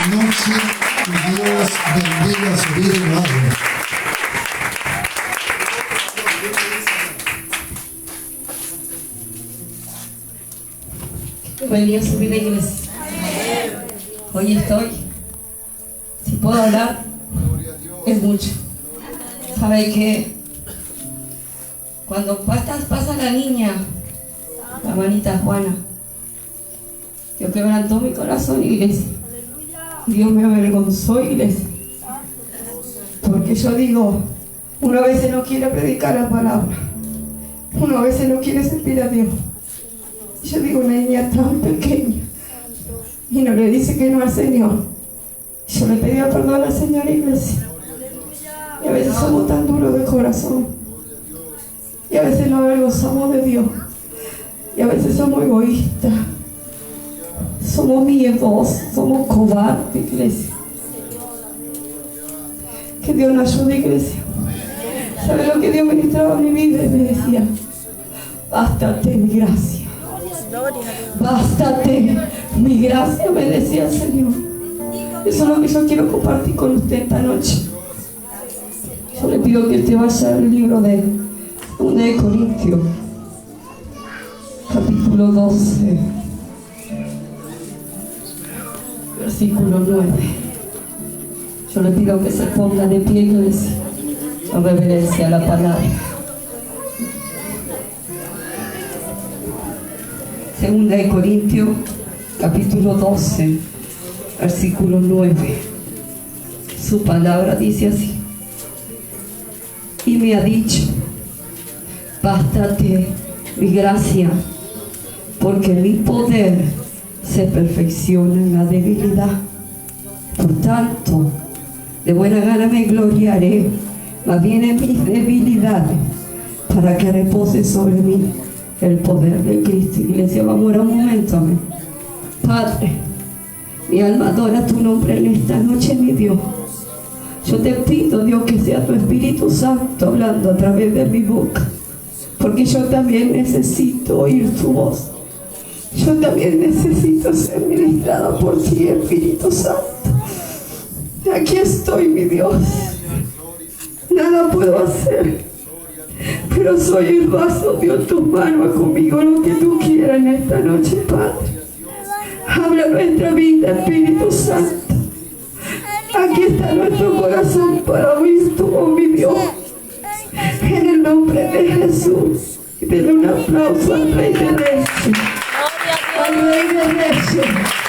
noche y Dios bendiga su vida y lo haga. Bendiga su vida, iglesia. Hoy estoy, si puedo hablar, es mucho. ¿Sabe qué? Cuando pasa la niña, la manita Juana, Dios quebrantó mi corazón, iglesia. Dios me avergonzó, iglesia. Porque yo digo, uno a veces no quiere predicar la palabra. Uno a veces no quiere sentir a Dios. Yo digo, una niña tan pequeña y no le dice que no al Señor. Yo le pedí perdón al Señor, iglesia. Y a veces somos tan duros de corazón. Y a veces nos avergonzamos de Dios. Y a veces somos egoístas. Somos miedosos, somos cobardes, iglesia. Que Dios nos ayude, iglesia. ¿Sabe lo que Dios ministraba en mi vida? Y me decía, bástate mi gracia. Bástate mi gracia, me decía el Señor. Eso es lo que yo quiero compartir con usted esta noche. Yo le pido que usted vaya al libro de 1 de Corintios, capítulo 12, versículo 9. Yo le pido que se ponga de pie, iglesia, en reverencia a la palabra. 2 de Corintios, capítulo 12, versículo 9. Su palabra dice así: y me ha dicho, bástate mi gracia, porque mi poder se perfecciona en la debilidad. Por tanto, de buena gana me gloriaré, más bien en mis debilidades, para que repose sobre mí el poder de Cristo. Iglesia, vamos a orar un momento, amén. Padre, mi alma adora tu nombre en esta noche, mi Dios. Yo te pido, Dios, que sea tu Espíritu Santo hablando a través de mi boca, porque yo también necesito oír tu voz. Yo también necesito ser ministrada por ti, Espíritu Santo. Aquí estoy, mi Dios. Nada puedo hacer, pero soy el vaso, Dios, tu mano, haz conmigo lo que tú quieras en esta noche, Padre. Habla nuestra vida, Espíritu Santo. Aquí está nuestro corazón para oír tu voz, mi Dios. En el nombre de Jesús. Y denle un aplauso al Rey de Reyes. Al Rey de Reyes.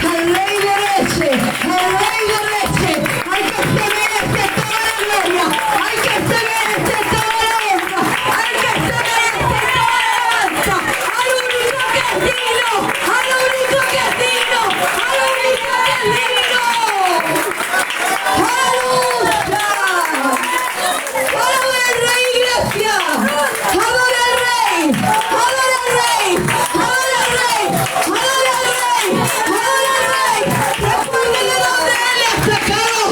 Al Rey de Reyes. Al Rey de Reyes. Al que se merece toda la gloria. Al que se merece toda la honra. Al que se merece toda la alabanza. Al único que es digno. Al único que es digno. Al único que es digno. ¡Aleluya! ¡Adora al Rey, iglesia! ¡Adora al Rey! ¡Adora al Rey! ¡Adora al Rey! ¡Adora al Rey! ¡Adora al Rey! Recuerde de dónde Él le ha sacado.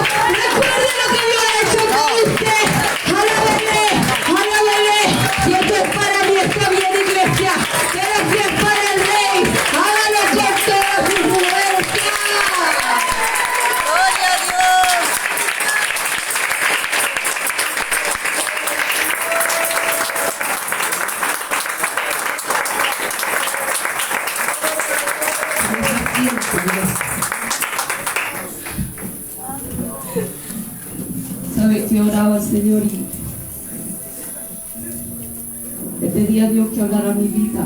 Recuerde lo que Dios ha hecho con usted. ¡Alábele! ¡Alábele! Si esto es para mí, está bien, iglesia. Pero si es para el Rey, hágalo con toda su fuerza. ¡Gloria a Dios! ¿Sabe que oraba al Señor y le pedí a Dios que hablara mi vida?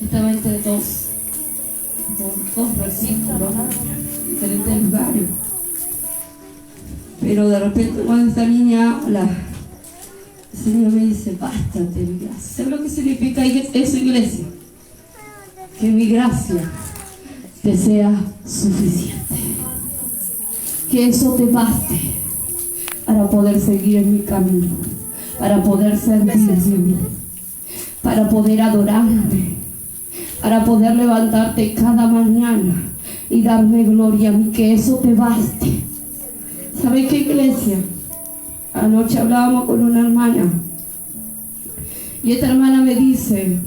Estaba entre dos versículos, diferentes lugares. Pero de repente cuando esta niña habla, el Señor me dice, bástate mi gracia. ¿Sabe lo que significa eso, iglesia? Que mi gracia te sea suficiente. Que eso te baste para poder seguir en mi camino, para poder servirme, para poder adorarme, para poder levantarte cada mañana y darme gloria a mí, que eso te baste. ¿Sabe qué, iglesia? Anoche hablábamos con una hermana y esta hermana me dice,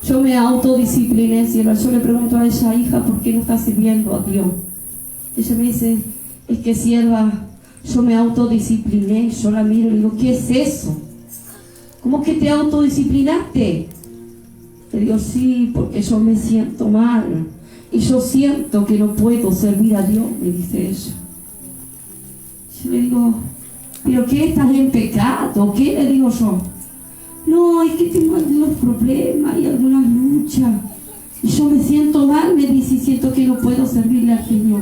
Yo me autodiscipliné, si yo le pregunto a ella, hija, ¿por qué no estás sirviendo a Dios? Ella me dice, es que sierva, yo me autodiscipliné. Yo la miro y le digo, ¿qué es eso? ¿Cómo que te autodisciplinaste? Le digo, sí, porque yo me siento mal y yo siento que no puedo servir a Dios, me dice ella. Yo le digo, ¿pero qué? ¿Estás en pecado? ¿Qué? Le digo yo. No, es que tengo algunos problemas y algunas luchas y yo me siento mal, me dice, y siento que no puedo servirle al Señor.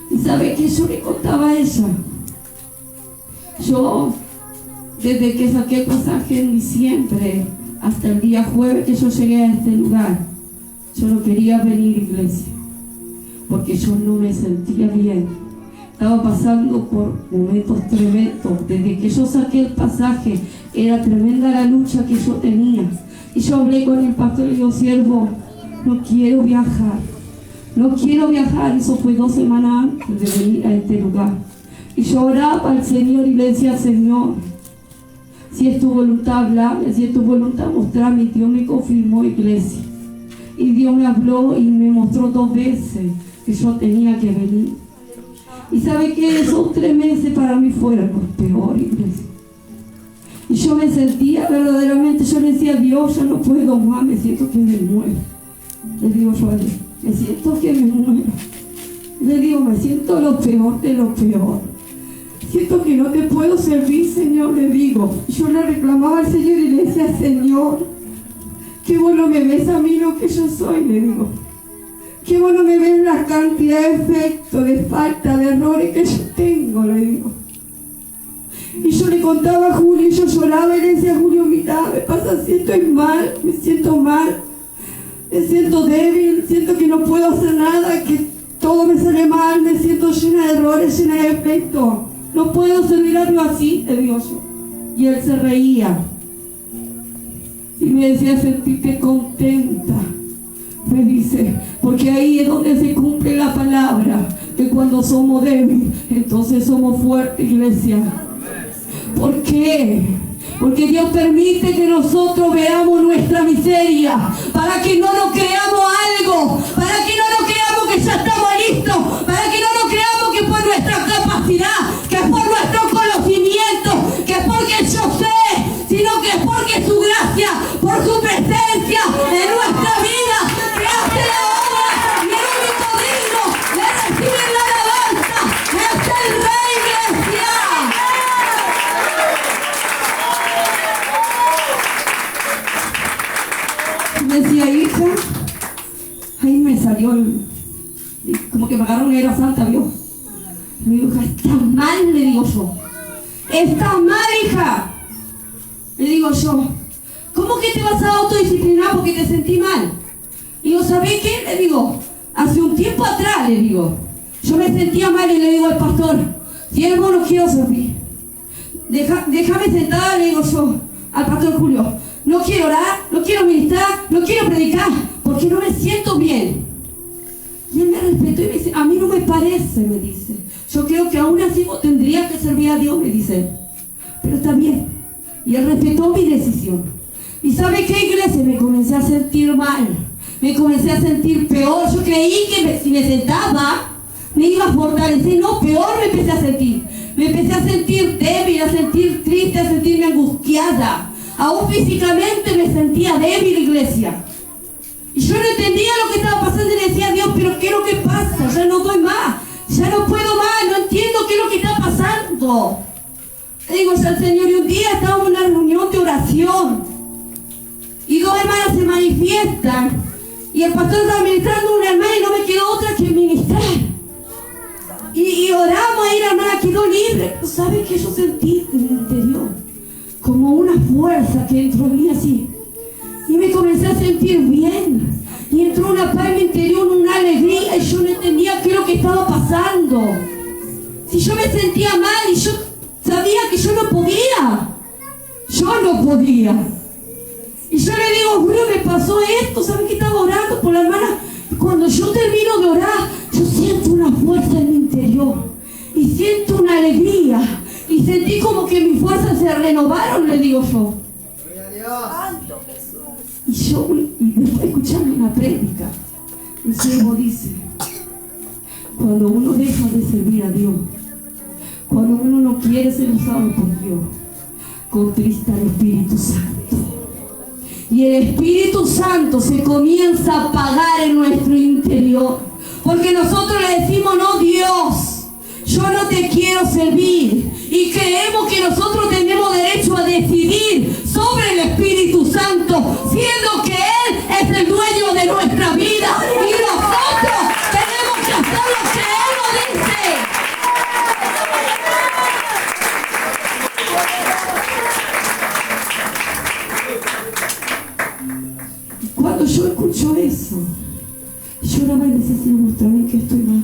¿Y sabe qué? Yo le contaba a ella. Yo, desde que saqué el pasaje en diciembre hasta el día jueves que yo llegué a este lugar, yo no quería venir a iglesia porque yo no me sentía bien. Estaba pasando por momentos tremendos. Desde que yo saqué el pasaje era tremenda la lucha que yo tenía. Y yo hablé con el pastor y le digo, siervo, no quiero viajar. No quiero viajar. Eso fue 2 semanas antes de venir a este lugar. Y yo oraba al Señor y le decía, Señor, si es tu voluntad, hablame. Si es tu voluntad, mostrame. Y Dios me confirmó, iglesia. Y Dios me habló y me mostró 2 veces que yo tenía que venir. Y sabe que esos 3 meses para mí fueron los peores, iglesia. Y yo me sentía verdaderamente, yo le decía, Dios, yo no puedo más, me siento que me muero. Le digo yo a Dios, me siento que me muero. Le digo, me siento lo peor de lo peor. Siento que no te puedo servir, Señor, le digo. Yo le reclamaba al Señor y le decía, Señor, qué bueno me ves a mí lo que yo soy, le digo. Qué bueno me ven la cantidad de efectos, de falta, de errores que yo tengo, le digo. Y yo le contaba a Julio y yo lloraba y le decía, Julio, mira, me pasa así, estoy mal, me siento mal, me siento débil, siento que no puedo hacer nada, que todo me sale mal, me siento llena de errores, llena de efectos. No puedo servir a Dios así, le digo yo. Y él se reía. Y me decía, sentirte contenta. Me dice, porque ahí es donde se cumple la palabra, que cuando somos débiles, entonces somos fuertes, iglesia. ¿Por qué? Porque Dios permite que nosotros veamos nuestra miseria, para que no nos creamos algo, para que no nos creamos que ya estamos listos, para que no nos creamos que por nuestra capacidad, que es por nuestro conocimiento, que es porque yo sé, sino que es porque su gracia, por su presencia en nuestra vida, que hace la obra, y el único digno de recibir la alabanza es el Rey, iglesia. Me decía, hija, ahí me salió como que me agarró una era santa, Dios. Me dijo, hija, está mal, le digo yo. Está mal, hija. Le digo yo, ¿cómo que te vas a autodisciplinar porque te sentí mal? Y yo, ¿sabés qué? Le digo, hace un tiempo atrás, le digo, yo me sentía mal y le digo al pastor, siervo, no quiero servir. Déjame sentada, le digo yo al pastor Julio, no quiero orar, no quiero ministrar, no quiero predicar, porque no me siento bien. Y él me respetó y me dice, a mí no me parece, me dice. Yo creo que aún así vos tendrías que servir a Dios, me dice. Pero está bien. Y él respetó mi decisión. ¿Y sabe qué, iglesia? Me comencé a sentir mal. Me comencé a sentir peor. Yo creí que si me sentaba, me iba a fortalecer. No, peor me empecé a sentir. Me empecé a sentir débil, a sentir triste, a sentirme angustiada. Aún físicamente me sentía débil, iglesia. Y yo no entendía lo que estaba pasando y le decía a Dios, pero ¿qué es lo que pasa? Ya no doy más, ya no puedo más, no entiendo qué es lo que está pasando. Le digo al Señor, y un día estábamos en una reunión de oración y 2 hermanas se manifiestan y el pastor estaba ministrando a una hermana y no me quedó otra que ministrar. Y oramos y la hermana quedó libre. ¿Sabes qué yo sentí en el interior? Como una fuerza que entró en mí así. Y me comencé a sentir bien. Y entró una paz en mi interior, una alegría. Y yo no entendía qué es lo que estaba pasando. Si yo me sentía mal y yo sabía que yo no podía. Yo no podía. Y yo le digo, Julio, me pasó esto. ¿Sabes que estaba orando por la hermana? Y cuando yo termino de orar, yo siento una fuerza en mi interior. Y siento una alegría. Y sentí como que mis fuerzas se renovaron, le digo yo. Santo Jesús. y después escuchando una prédica, un siervo dice, cuando uno deja de servir a Dios, cuando uno no quiere ser usado por Dios, contrista al Espíritu Santo. Y el Espíritu Santo se comienza a apagar en nuestro interior. Porque nosotros le decimos, no, Dios, yo no te quiero servir. Y creemos que nosotros tenemos derecho a decidir sobre el Espíritu Santo, siendo que Él es el dueño de nuestra vida. Y nosotros tenemos que hacer lo que Él nos dice. Cuando yo escucho eso, lloraba y decía, Señor, muéstrame que estoy mal.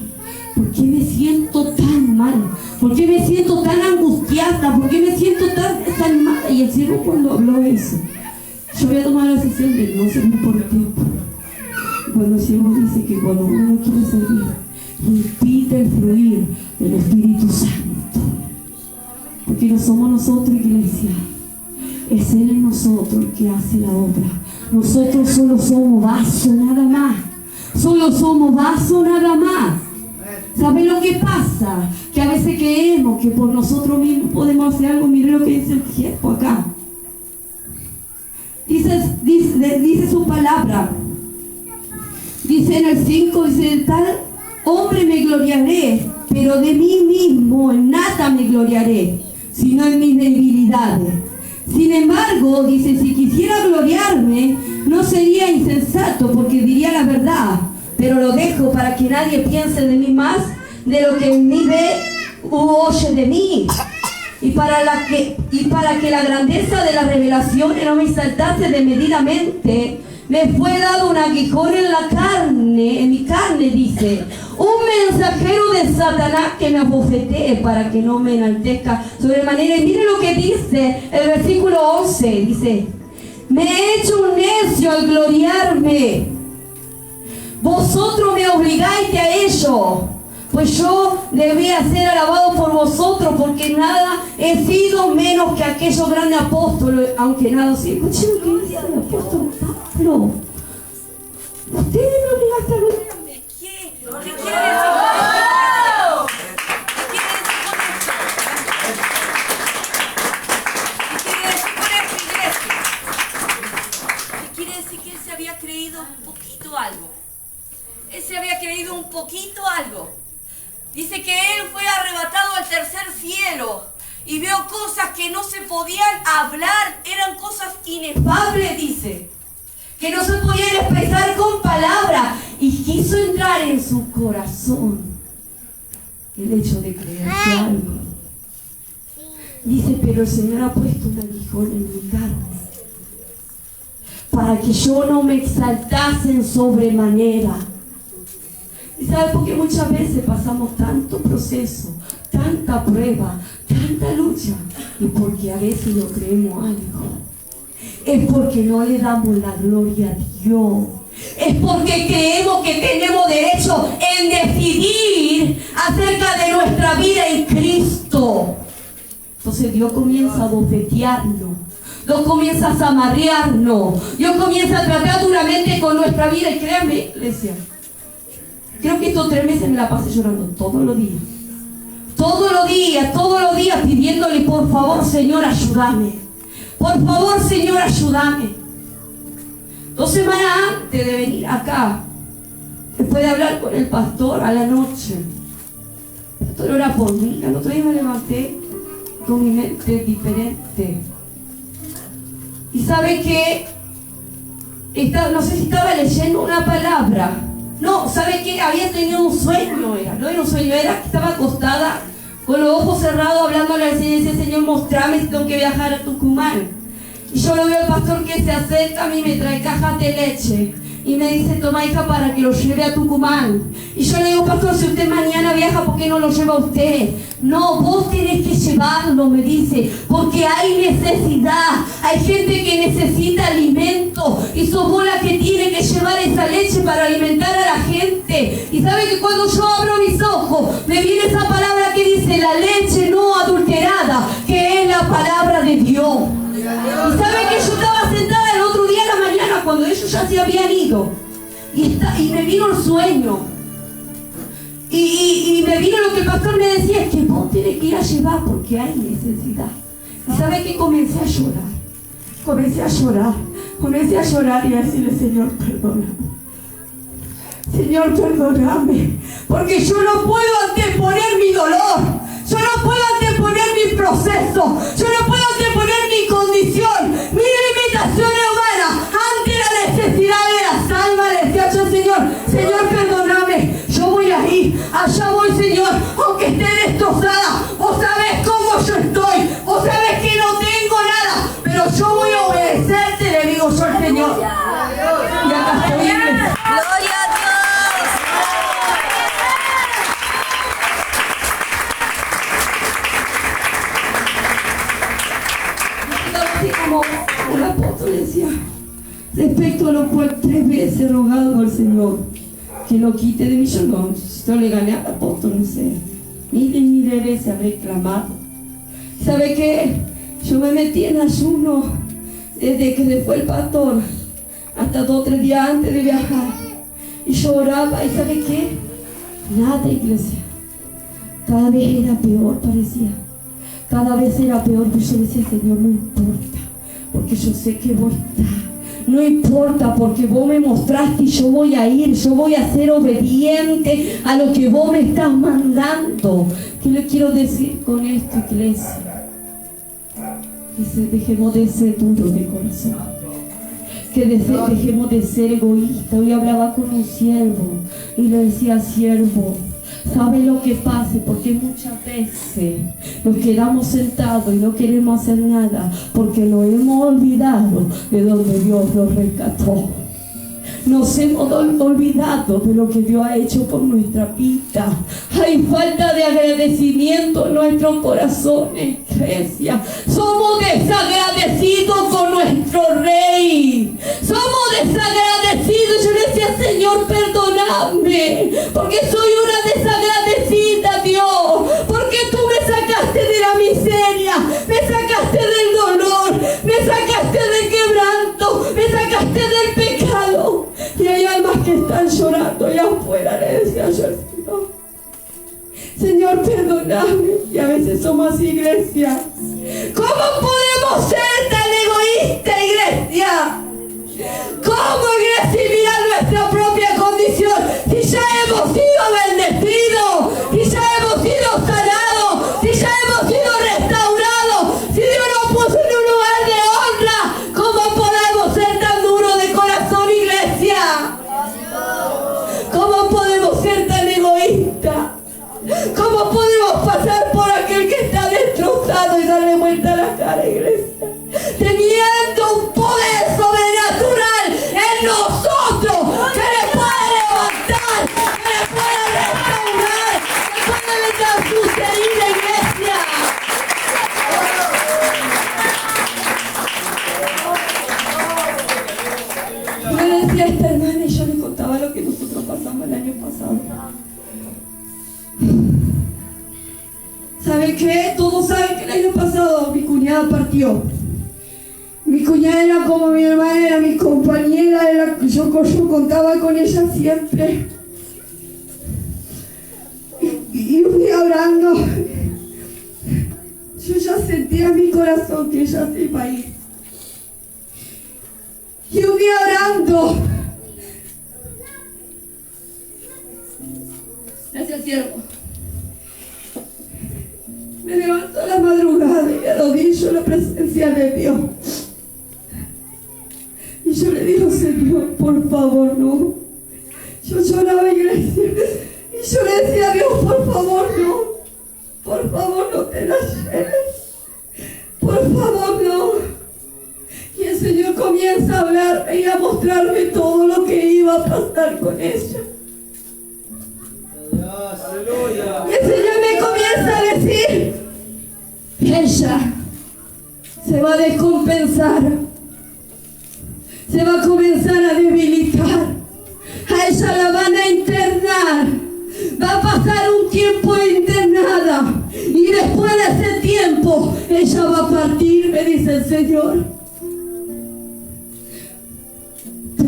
¿Por qué me siento tan mal? ¿Por qué me siento tan angustiada? ¿Por qué me siento tan mal? Y el siervo cuando habló eso, yo voy a tomar la decisión de no servir por el tiempo. Cuando el siervo dice que cuando uno no quiere servir, impide el fluir del Espíritu Santo. Porque no somos nosotros, iglesia. Es Él en nosotros el que hace la obra. Nosotros solo somos vaso, nada más. Solo somos vaso, nada más. ¿Saben lo que pasa? Que a veces creemos que por nosotros mismos podemos hacer algo. Mire lo que dice el tiempo acá. Dice su palabra. Dice en el 5, dice, de tal hombre me gloriaré, pero de mí mismo en nada me gloriaré, sino en mis debilidades. Sin embargo, dice, si quisiera gloriarme, no sería insensato, porque diría la verdad, pero lo dejo para que nadie piense de mí más de lo que en mí ve u oye de mí. Y para que la grandeza de las revelaciones no me exaltase desmedidamente, me fue dado un aguijón en mi carne, dice, un mensajero de Satanás que me abofetee para que no me enaltezca sobremanera. Y mire lo que dice el versículo 11, dice, me he hecho un necio al gloriarme. Vosotros me obligáis a ello, pues yo debía ser alabado por vosotros, porque nada he sido menos que aquellos grandes apóstoles, aunque nada sí. Escuchen lo que dice el apóstol Pablo. Ustedes me obligaste a gloriarme. ¿Qué quiere decir con esto? ¿Qué quiere decir con esto? ¿Qué quiere decir con esto, iglesia? ¿Qué quiere decir? Que él se había creído un poquito algo. Él se había creído un poquito algo. Dice que él fue arrebatado al tercer cielo y vio cosas que no se podían hablar, eran cosas inefables, dice, que no se podían expresar con palabras, y quiso entrar en su corazón el hecho de creerse algo. Dice, pero el Señor ha puesto un aguijón en mi carne para que yo no me exaltase en sobremanera. ¿Y sabe por qué muchas veces pasamos tanto proceso, tanta prueba, tanta lucha? Y porque a veces no creemos algo. Es porque no le damos la gloria a Dios. Es porque creemos que tenemos derecho en decidir acerca de nuestra vida en Cristo. Entonces Dios comienza a bofetearnos. Dios comienza a zamarrearnos. Dios comienza a tratar duramente con nuestra vida. Y créanme, iglesia, creo que estos 3 meses me la pasé llorando todos los días. Todos los días pidiéndole, por favor, Señor, ayúdame. Por favor, Señor, ayúdame. 2 semanas antes de venir acá, después de hablar con el pastor a la noche, el pastor ora por mí. Al otro día me levanté con mi mente diferente. Y sabe que no sé si estaba leyendo una palabra. No, ¿sabe qué? Había tenido un sueño, no era un sueño, era que estaba acostada con los ojos cerrados hablándole al Señor y decía, Señor, mostrame si tengo que viajar a Tucumán. Y yo lo veo al pastor que se acerca a mí y me trae cajas de leche y me dice, toma, hija, para que lo lleve a Tucumán. Y yo le digo, pastor, si usted mañana viaja, ¿por qué no lo lleva usted? No, vos tenés que llevarlo, me dice, porque hay necesidad, hay gente que necesita alimento y sos vos la que tiene que llevar esa leche para alimentar a la gente. Y sabe que cuando yo abro mis ojos, me viene esa palabra que dice, la leche no adulterada, que es la palabra de Dios. Y sabe que yo estaba sentada el otro día en la mañana cuando ellos retiro. Y me vino el sueño. Y me vino lo que el pastor me decía, es que vos tenés que ir a llevar porque hay necesidad. Y ¿sabe qué? Comencé a llorar. Comencé a llorar y a decirle, Señor, perdóname. Señor, perdóname, porque yo no puedo anteponer mi dolor, yo no puedo anteponer mi proceso, yo no puedo anteponer mi condición, mi limitación humana ante la necesidad de las almas. Le decía yo, Señor, perdóname, yo voy ahí, allá voy, Señor, aunque esté destrozada. Vos sabés cómo yo estoy, vos sabés que no tengo nada, pero yo voy a obedecerte, le digo yo al Señor. Y acá estoy. ¡Gloria a Dios! Así como un apóstol decía, respecto a lo cual 3 veces he rogado al Señor que lo quite de mí. Yo le gané al apóstol, no sé, mil veces habré clamado. ¿Sabe qué? Yo me metí en ayuno desde que se fue el pastor hasta 2 o 3 días antes de viajar, y yo oraba. ¿Y sabe qué? Nada, iglesia, cada vez era peor, parecía. Cada vez era peor, pero yo decía, Señor, no importa, porque yo sé que vos estás. No importa, porque vos me mostraste y yo voy a ir, yo voy a ser obediente a lo que vos me estás mandando. ¿Qué le quiero decir con esto, iglesia? Que dejemos de ser duros de corazón, que dejemos de ser egoístas. Hoy hablaba con un siervo y le decía, siervo, ¿sabe lo que pasa? Porque muchas veces nos quedamos sentados y no queremos hacer nada porque nos hemos olvidado de donde Dios nos rescató. Nos hemos olvidado de lo que Dios ha hecho por nuestra vida. Hay falta de agradecimiento en nuestros corazones, iglesia. Somos desagradecidos con nuestro Rey. Somos desagradecidos. Yo le decía, Señor, perdóname, porque soy una desagradecida, Dios. Porque tú me sacaste de la miseria, me sacaste del dolor, me sacaste del quebranto, me sacaste del pecado. Y hay almas que están llorando allá afuera, le decía yo al Señor. Señor, perdóname. Y a veces somos así, iglesia. ¿Cómo podemos ser tan egoístas, iglesia? ¿Cómo, iglesia, mirar nuestra propia condición? Si ya hemos sido bendecidos, si ya hemos sido sanados, si ya hemos sido restaurados, si Dios nos puso en un lugar de honra, ¿cómo podemos ser tan duros de corazón, iglesia? ¿Cómo podemos ser tan egoístas? ¿Cómo podemos pasar por aquel que está destrozado y darle vuelta a la cara, iglesia? Teniendo un poder sobrenatural en nosotros que le puede levantar, que le puede restaurar, que puede vengar sus heridas, iglesia. Yo le decía a esta hermana y yo le contaba lo que nosotros pasamos el año pasado. ¿Sabe qué? Todos saben que el año pasado mi cuñada partió. Mi cuñada era como mi hermana, era mi compañera, yo contaba con ella siempre. Y un día orando, yo ya sentía en mi corazón que ella se iba a ir. Y un día orando, gracias, siervo, me levanto a la madrugada y me arrodillo en la presencia de Dios. Y yo le digo, Señor, por favor, no. Yo lloraba, iglesia, y yo le decía a Dios, por favor, no. Por favor, no te la lleves. Por favor, no. Y el Señor comienza a hablarme y a mostrarme todo lo que iba a pasar con ella. Y el Señor me comienza a decir, ella se va a descompensar, se va a comenzar a debilitar, a ella la van a internar, va a pasar un tiempo internada y después de ese tiempo ella va a partir, me dice el Señor.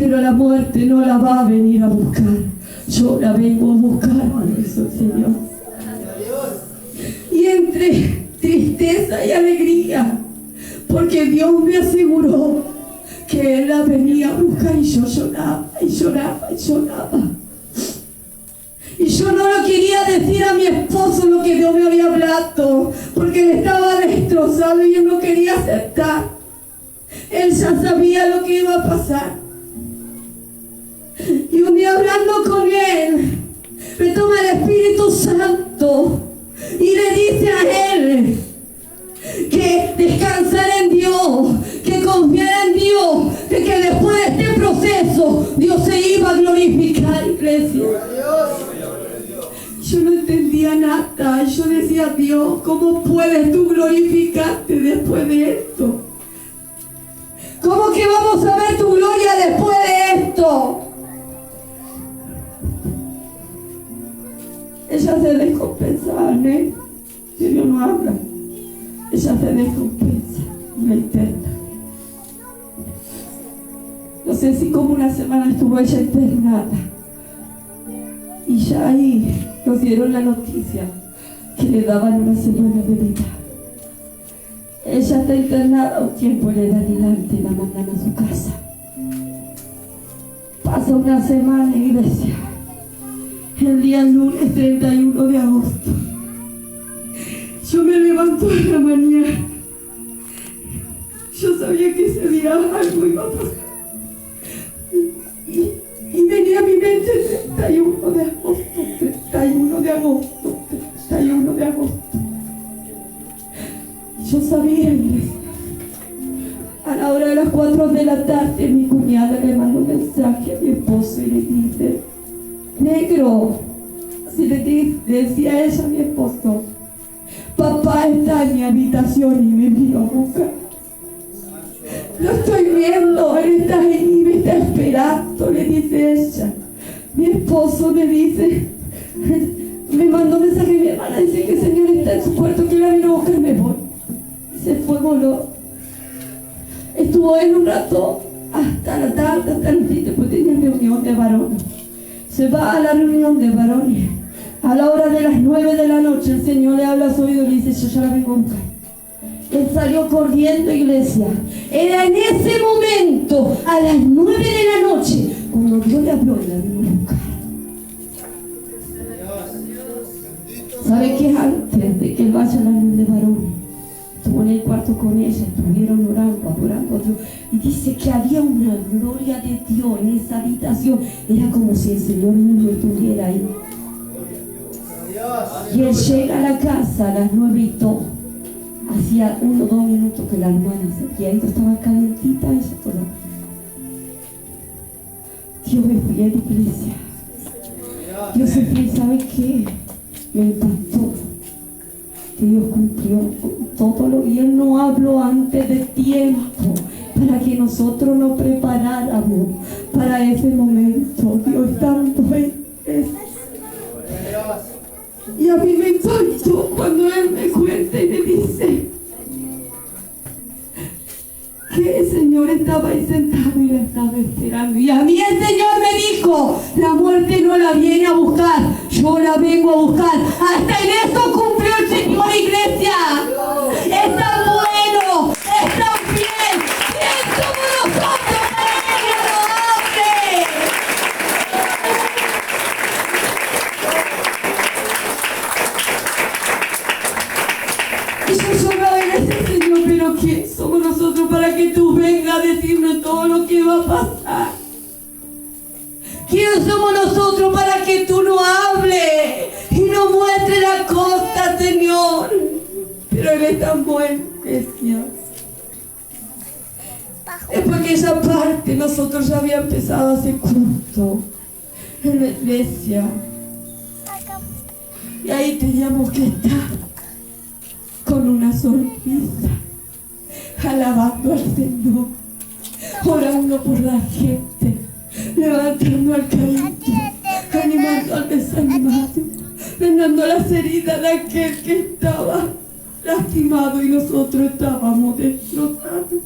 pero la muerte no la va a venir a buscar. Yo la vengo a buscar, me dijo el Señor. Y entre tristeza y alegría, porque Dios me aseguró que Él la venía a buscar, y yo lloraba y lloraba y lloraba. Y yo no lo quería decir a mi esposo lo que Dios me había hablado, porque él estaba destrozado y yo no quería aceptar. Él ya sabía lo que iba a pasar. Y un día hablando con él, me toma el Espíritu Santo y le dice a él que descansara en Dios, que confiara en Dios, de que después de este proceso Dios se iba a glorificar, iglesia. Yo no entendía nada. Yo decía, Dios, ¿cómo puedes tú glorificarte después de esto? ¿Cómo que vamos a ver tu gloria después de esto? Ella se descompensa, ¿eh? Si Dios no habla, ella se descompensa, me interna. No sé si como una semana estuvo ella internada. Y ya ahí nos dieron la noticia que le daban una semana de vida. Ella está internada un tiempo en el adelante y la mandan a su casa. Pasa una semana, iglesia. El día lunes 31 de agosto. Yo me levanto en la mañana. Yo sabía que ese día algo iba a pasar. Y venía a mi mente el 31 de agosto, 31 de agosto, 31 de agosto. Yo sabía, iglesia. A la hora de las 4 de la tarde, mi cuñada le mandó un mensaje a mi esposo y le dice, negro, así le decía ella a mi esposo, papá está en mi habitación y me vino a buscar. Lo estoy viendo, él está ahí, me está esperando, le dice ella. Mi esposo me dice, me mandó un mensaje, mi hermana dice que el Señor está en su cuarto, que la vino a buscar, me voy. Y se fue, voló. Estuvo en un rato hasta la tarde, hasta el fin, después tenía reunión de varones. Se va a la reunión de varones. A la hora de las 9 de la noche, el Señor le habla a su oído y le dice, yo ya la vengo a buscar. Él salió corriendo, iglesia. Era en ese momento, a las 9 de la noche, cuando Dios le habló y la vino a buscar. ¿Sabe qué? Antes de que él vaya a la reunión de varones, estuvo en el cuarto con ella, estuvieron orando, adorando a Dios. Y dice que había una gloria de Dios en esa habitación. Era como si el Señor mismo estuviera ahí. Y él llega a la casa a las 9 y todo. Hacía 1 o 2 minutos que la hermana se había ido, estaba calentita ella todavía. Dios es fiel, iglesia. Dios es fiel, ¿sabe qué? Me impactó que Dios cumplió con todo lo, y Él no habló antes de tiempo para que nosotros nos preparáramos para ese momento. Dios tanto es. Y a mí me impactó cuando Él me cuenta y me dice que el Señor estaba ahí sentado y la estaba esperando. Y a mí el Señor me dijo, la muerte no la viene a buscar, yo la vengo a buscar. Hasta en eso cumplió el Señor, iglesia. Es tan bueno, es tan fiel. ¿Quién somos nosotros para que Dios lo hable? Y yo lloraba y le decía, Señor, pero ¿quién somos nosotros para que tú vengas a decirnos todo lo que va a pasar? ¿Quién somos nosotros para que tú nos hables y nos muestres la costa, Señor? Pero Él es tan bueno, Señor. Después que esa parte, nosotros ya habíamos empezado a hacer culto en la iglesia. Y ahí teníamos que estar con una sonrisa, alabando al Señor, orando por la gente, levantando al caído, animando al desanimado, vendando las heridas de aquel que estaba lastimado y nosotros estábamos destrozados.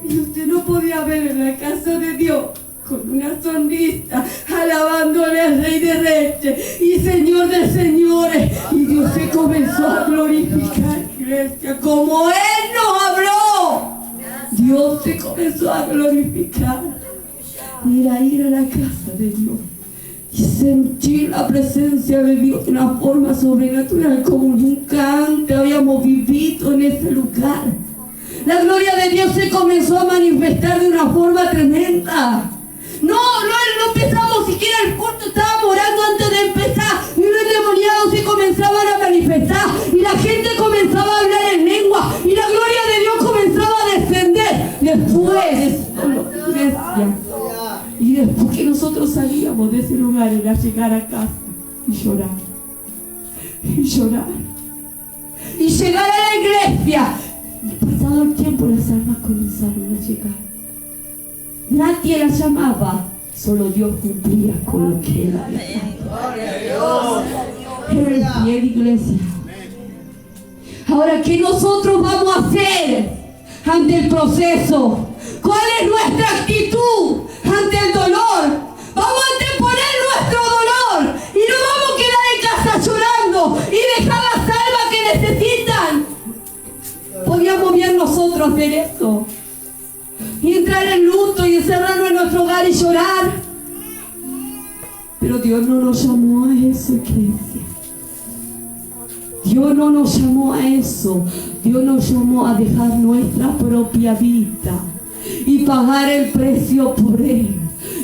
Y usted no podía ver en la casa de Dios con una sonrisa, alabándole al Rey de Reyes y Señor de Señores. Y Dios se comenzó a glorificar, iglesia, como Él nos habló. Dios se comenzó a glorificar. Ir a la casa de Dios y sentir la presencia de Dios de una forma sobrenatural como nunca antes habíamos vivido en ese lugar. La gloria de Dios se comenzó a manifestar de una forma tremenda. No empezamos siquiera el culto, estábamos orando antes de empezar y los endemoniados se comenzaban a manifestar y la gente comenzaba a hablar en lengua y la gloria de Dios comenzaba a descender. Después, iglesia, y después que nosotros salíamos de ese lugar era llegar a casa y llorar. Y llorar. Y llegar a la iglesia. Y pasado el tiempo las almas comenzaron a llegar. Nadie las llamaba, solo Dios cumplía con lo que Él había dado. Era el fiel, iglesia. Ahora, ¿qué nosotros vamos a hacer ante el proceso? ¿Cuál es nuestra actitud ante el dolor? Vamos a anteponer nuestro dolor y no vamos a quedar en casa llorando y dejar las almas que necesitan. Podríamos bien nosotros hacer eso y entrar en luto y encerrarnos en nuestro hogar y llorar, pero Dios no nos llamó a eso, iglesia. Dios no nos llamó a eso. Dios nos llamó a dejar nuestra propia vida y pagar el precio por Él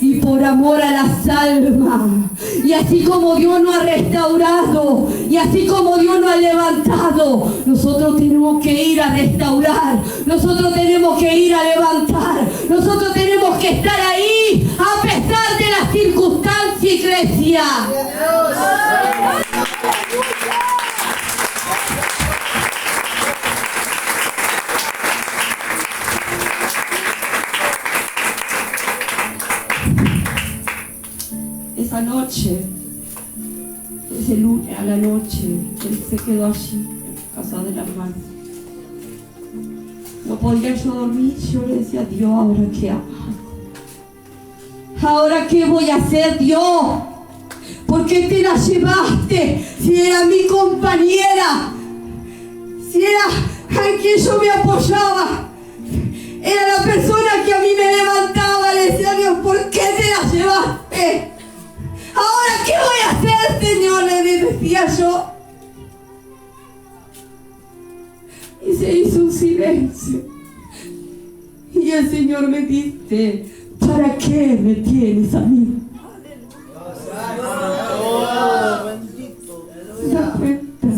y por amor a las almas. Y así como Dios nos ha restaurado y así como Dios nos ha levantado, nosotros tenemos que ir a restaurar, nosotros tenemos que ir a levantar, nosotros tenemos que estar ahí a pesar de las circunstancias, iglesia. Esa noche, ese lunes a la noche, él se quedó allí, en casa de la hermana. No podía yo dormir, yo le decía, Dios, ¿ahora qué hago? ¿Ahora qué voy a hacer, Dios? ¿Por qué te la llevaste? Si era mi compañera, si era en quien yo me apoyaba, era la persona que a mí me levantaba, le decía, Dios, ¿por qué te la llevaste? ¿Ahora qué voy a hacer, Señor? Le decía yo. Y se hizo un silencio. Y el Señor me dice, ¿para qué me tienes a mí? ¿Se da cuenta?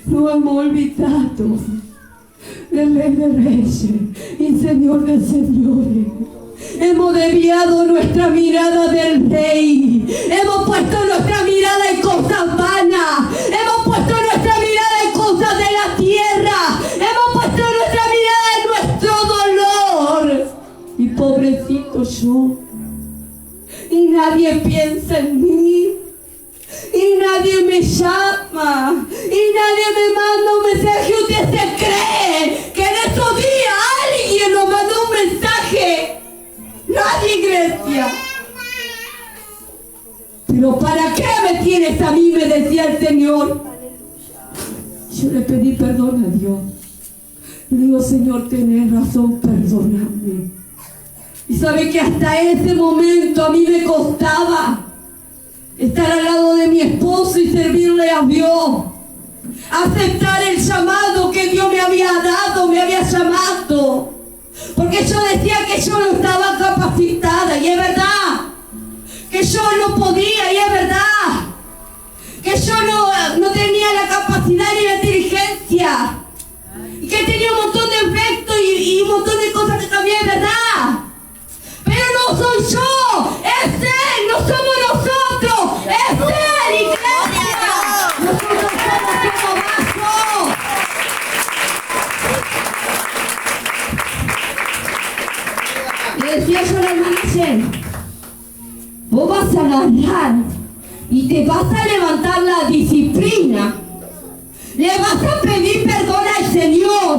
No hemos olvidado del Rey de Reyes y Señor de Señores. Hemos desviado nuestra mirada del Rey. Hemos puesto nuestra mirada en cosas vanas. Hemos puesto nuestra mirada en cosas de la tierra. Hemos puesto nuestra mirada en nuestro dolor. Y pobrecito yo. Y nadie piensa en mí. Y nadie me llama. Y nadie me manda un mensaje. ¿Usted se cree que en estos días alguien nos mandó un mensaje? Nadie, iglesia. Pero ¿para qué me tienes a mí? Me decía el Señor. Yo le pedí perdón a Dios. Le digo, Señor, tenés razón, perdóname. Y sabe que hasta ese momento a mí me costaba estar al lado de mi esposo y servirle a Dios. Aceptar el llamado que Dios me había dado, me había llamado. Porque yo decía que yo no estaba capacitada, y es verdad. Que yo no podía, y es verdad. Que yo no tenía la capacidad ni la inteligencia. Y que tenía un montón de efectos y un montón de cosas que también es verdad. Pero no soy yo, es Él, no somos nosotros, es Él, iglesia. Nosotros somos como vasos. Le decía yo a la hermana Jen, vos vas a agarrar y te vas a levantar la disciplina. Le vas a pedir perdón al Señor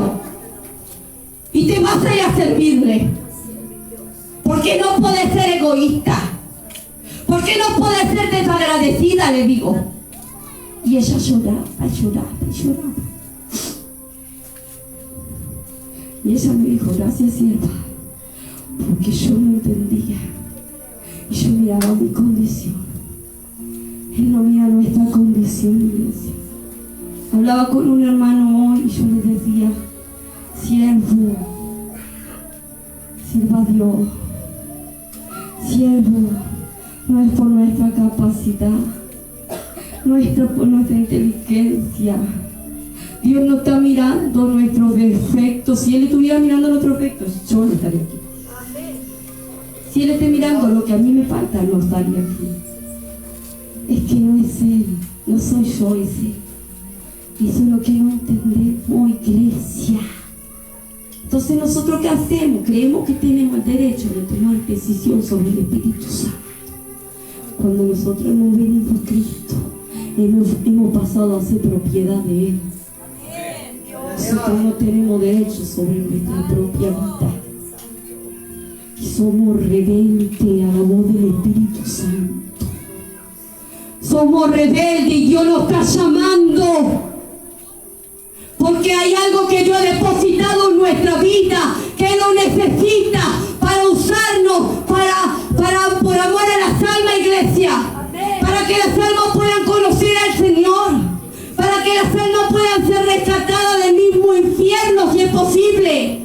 y te vas a ir a servirle. Porque Porque no puedes ser egoísta. Porque no puedes ser desagradecida, le digo. Y ella lloraba, lloraba, lloraba. Y ella me dijo, gracias, sierva, porque yo no entendía. Y yo miraba mi condición. Él no mira nuestra condición, iglesia. Hablaba con un hermano hoy y yo le decía, siervo, sirva a Dios. Siervo, no es por nuestra capacidad, no es por nuestra inteligencia. Dios no está mirando nuestros defectos. Si Él estuviera mirando nuestros defectos, yo no estaría aquí. Si Él está mirando lo que a mí me falta, no estaría aquí. Es que no es Él, no soy yo, es Él. Y eso es lo que no entendemos, iglesia. Entonces, ¿nosotros qué hacemos? Creemos que tenemos el derecho de tomar decisión sobre el Espíritu Santo. Cuando nosotros hemos venido a Cristo, hemos pasado a ser propiedad de Él. Nosotros no tenemos derecho sobre nuestra propia vida. Y somos rebeldes a la voz del Espíritu Santo. Somos rebeldes y Dios nos está llamando. Porque hay algo que Dios ha depositado en nuestra vida, que Él lo necesita para usarnos, por amor a las almas, iglesia. Para que las almas puedan conocer al Señor. Para que las almas puedan ser rescatadas del mismo infierno, si es posible.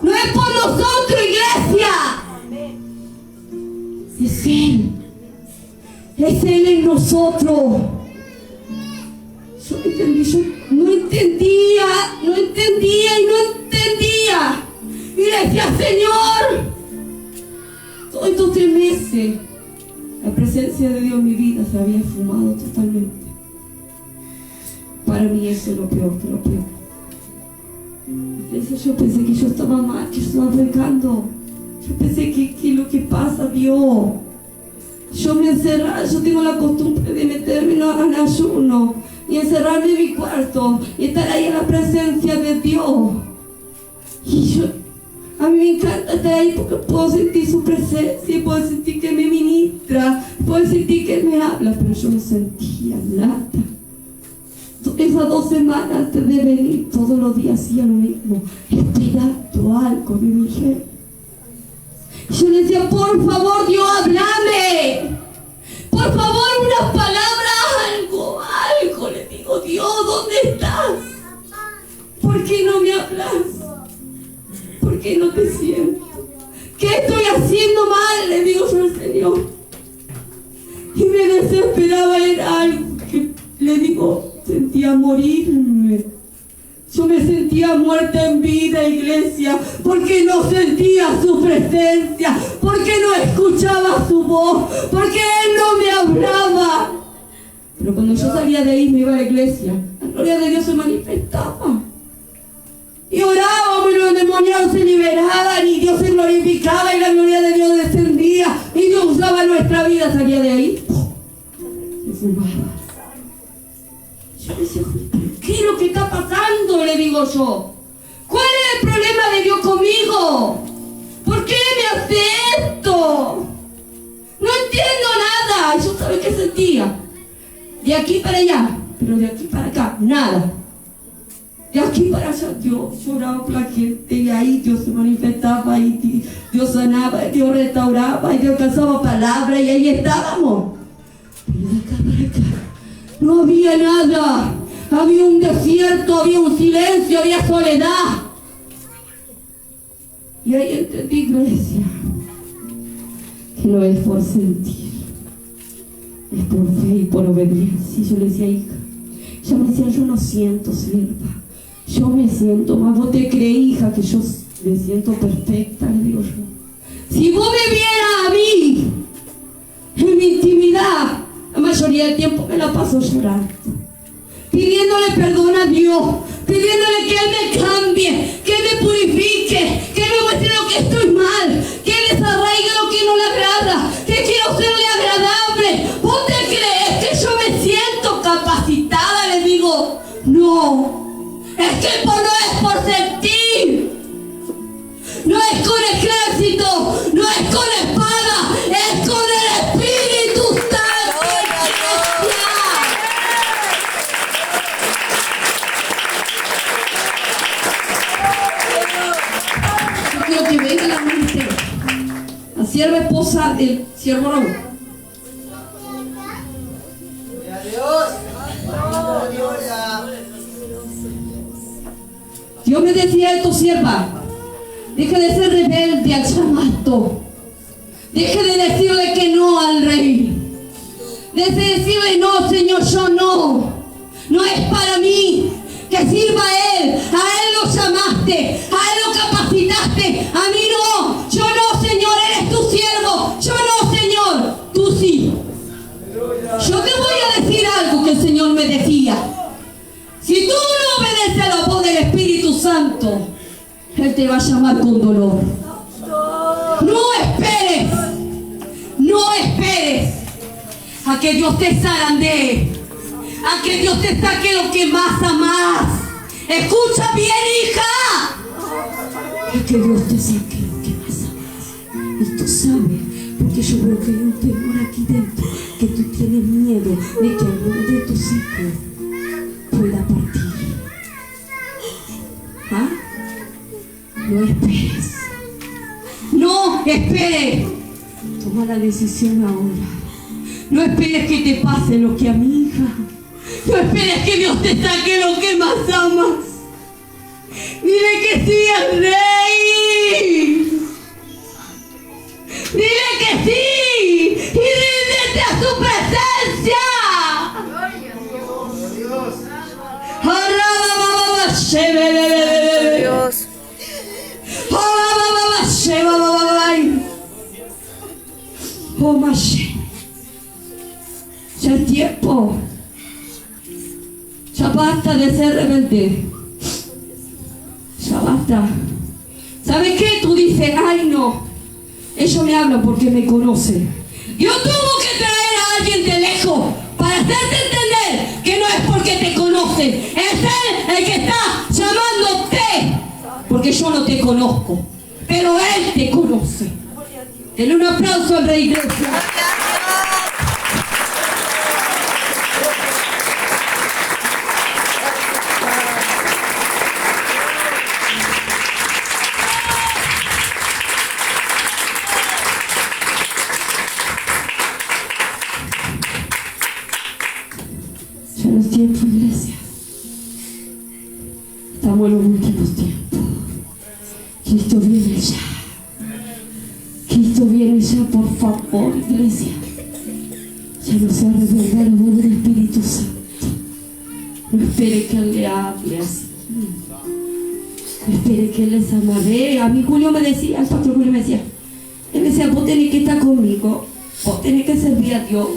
No es por nosotros, iglesia. Es Él. Es Él en nosotros. Yo no entendía. Y le decía, Señor, todos estos 3 meses, la presencia de Dios en mi vida se había esfumado totalmente. Para mí eso es lo peor de lo peor. Entonces yo pensé que yo estaba mal, que yo estaba pecando. Yo pensé que lo que pasa, Dios. Yo me encerraba, yo tengo la costumbre de meterme en ayuno y encerrarme en mi cuarto y estar ahí en la presencia de Dios. Y a mí me encanta estar ahí porque puedo sentir su presencia, puedo sentir que me ministra, puedo sentir que Él me habla, pero yo no sentía nada. Esas 2 semanas antes de venir, todos los días hacía lo mismo, esperando algo de mi jefe. Yo le decía, por favor, Dios, háblame. Por favor, unas palabras, algo. Le digo, Dios, ¿dónde estás? ¿Por qué no me hablas? ¿Por qué no te siento? ¿Qué estoy haciendo mal? Le digo yo al Señor. Y me desesperaba en algo que, le digo, sentía morirme. Yo me sentía muerta en vida, iglesia, porque no sentía su presencia, porque no escuchaba su voz, porque Él no me hablaba. Pero cuando yo salía de ahí, me iba a la iglesia, la gloria de Dios se manifestaba. Y orábamos y los endemoniados se liberaban y Dios se glorificaba y la gloria de Dios descendía y Dios usaba nuestra vida, salía de ahí. Se fumaba. Yo decía, ¿qué es lo que está pasando? Le digo yo. ¿Cuál es el problema de Dios conmigo? ¿Por qué me hace esto? No entiendo nada. Y yo, ¿sabe qué sentía? De aquí para allá, pero de aquí para acá, nada. De aquí para allá, Dios lloraba por la gente y ahí Dios se manifestaba y Dios sanaba, Dios restauraba y Dios alcanzaba palabra y ahí estábamos. Pero de acá para acá no había nada. Había un desierto, había un silencio, había soledad. Y ahí entendí, iglesia, que no es por sentir, es por fe y por obediencia. Y yo le decía, hija, ella me decía, yo no siento, sierva, yo me siento más. ¿Vos te crees, hija, que yo me siento perfecta? Le digo yo. Si vos me vieras a mí en mi intimidad, la mayoría del tiempo me la paso llorando, pidiéndole perdón a Dios, pidiéndole que Él me cambie, que me purifique, que me muestre lo que estoy mal, que Él desarraigue lo que no le agrada, que quiero serle agradable. ¿Vos te crees que yo me siento capacitada? Le digo, no, es que no es por sentir, no es con esclavitud. el siervo Raúl. Dios me decía esto, sierva. Deje de ser rebelde al llamado. Deje de decirle que no al rey. Deje de decirle no, Señor, yo no. No es para mí. Que sirva a Él lo llamaste, a Él lo capacitaste, a mí no, yo no, Señor, eres tu siervo, yo no, Señor, tú sí. Yo te voy a decir algo que el Señor me decía. Si tú no obedeces a la voz del Espíritu Santo, Él te va a llamar con dolor. No esperes a que Dios te zarandee, a que Dios te saque lo que más amas. Escucha bien, hija. A que Dios te saque lo que más amas. Y tú sabes, porque yo veo que hay un temor aquí dentro, que tú tienes miedo de que alguno de tus hijos pueda partir. ¿Ah? No esperes. No esperes. Toma la decisión ahora. No esperes que te pase lo que a mi hija. No esperes que Dios te saque lo que más amas. Dile que sí al Rey. Dile que sí. Y ríndete a su presencia. Dios. Oh, Mashe. Ya es tiempo. Ya basta de ser rebelde. Ya basta. ¿Sabes qué? Tú dices, ay no. Ellos me hablan porque me conocen. Dios tuvo que traer a alguien de lejos para hacerte entender que no es porque te conocen. Es Él el que está llamándote. Porque yo no te conozco. Pero Él te conoce. Denle un aplauso al Rey Iglesia. Ya no es tiempo, iglesia. Estamos en los últimos tiempos. Cristo viene ya. Cristo viene ya, por favor, iglesia. Ya no se revelado la voz del Espíritu Santo. No espere que Él le hable así. No espere que Él les amarre. A mí Julio me decía, el pastor Julio me decía, él me decía, vos tenés que estar conmigo. Vos tenés que servir a Dios.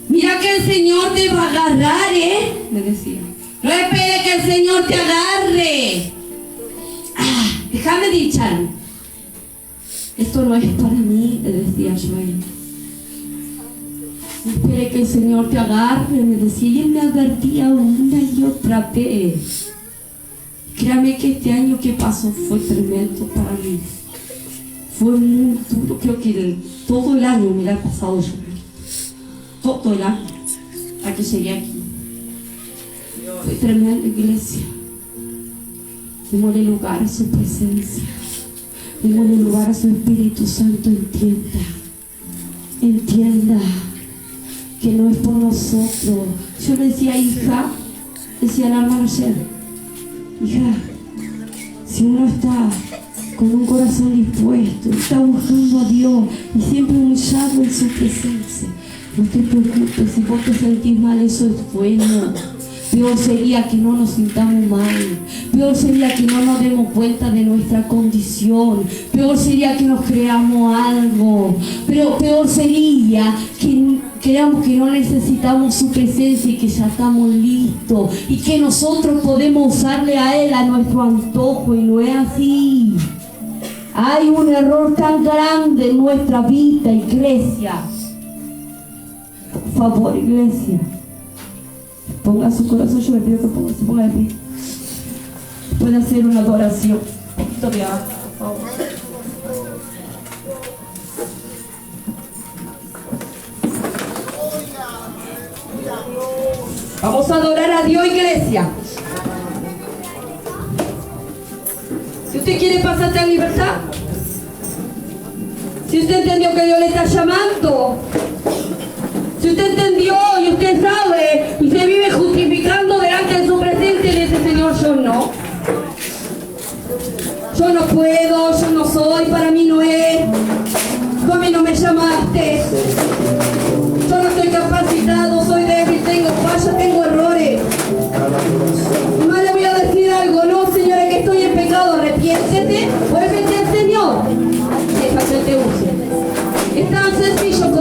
Mira que el Señor te va a agarrar, me decía. No espere que el Señor te agarre. Déjame dichar. Esto no es para mí, le decía yo a él. No espere que el Señor te agarre, me decía. Y él me advertía una y otra vez. Créame que este año que pasó fue tremendo para mí. Fue muy duro. Creo que todo el año me la he pasado llorando. Todo el año, hasta que llegué aquí. Fue tremenda, iglesia. Démosle lugar a su presencia. Démosle lugar a su Espíritu Santo. Entienda que no es por nosotros. Yo le decía, hija, decía la hermana ayer, hija, si uno está con un corazón dispuesto, está buscando a Dios y siempre humillado en su presencia, no te preocupes. Si vos te sentís mal, eso es bueno. Peor sería que no nos sintamos mal. Peor sería que no nos demos cuenta de nuestra condición. Peor sería que nos creamos algo. Pero peor sería que creamos que no necesitamos su presencia y que ya estamos listos. Y que nosotros podemos usarle a Él a nuestro antojo. Y no es así. Hay un error tan grande en nuestra vida, iglesia. Por favor, iglesia. Ponga su corazón, yo le pido que se ponga de pie. Puede hacer una adoración. Un poquito de agua, por favor. Vamos a adorar a Dios, iglesia. Si usted quiere pasarse en libertad, Si usted entendió que Dios le está llamando, si usted entendió y usted sabe y se vive justificando delante de su presencia y dice, Señor, yo no. Yo no puedo, yo no soy, para mí no es. Tú a mí no me llamaste. Yo no estoy capacitado, soy débil, tengo fallas, tengo errores. Más le voy a decir algo, no, señora, que estoy en pecado, arrepiéntete, vuélvete al Señor. Deja que te use. Es tan sencillo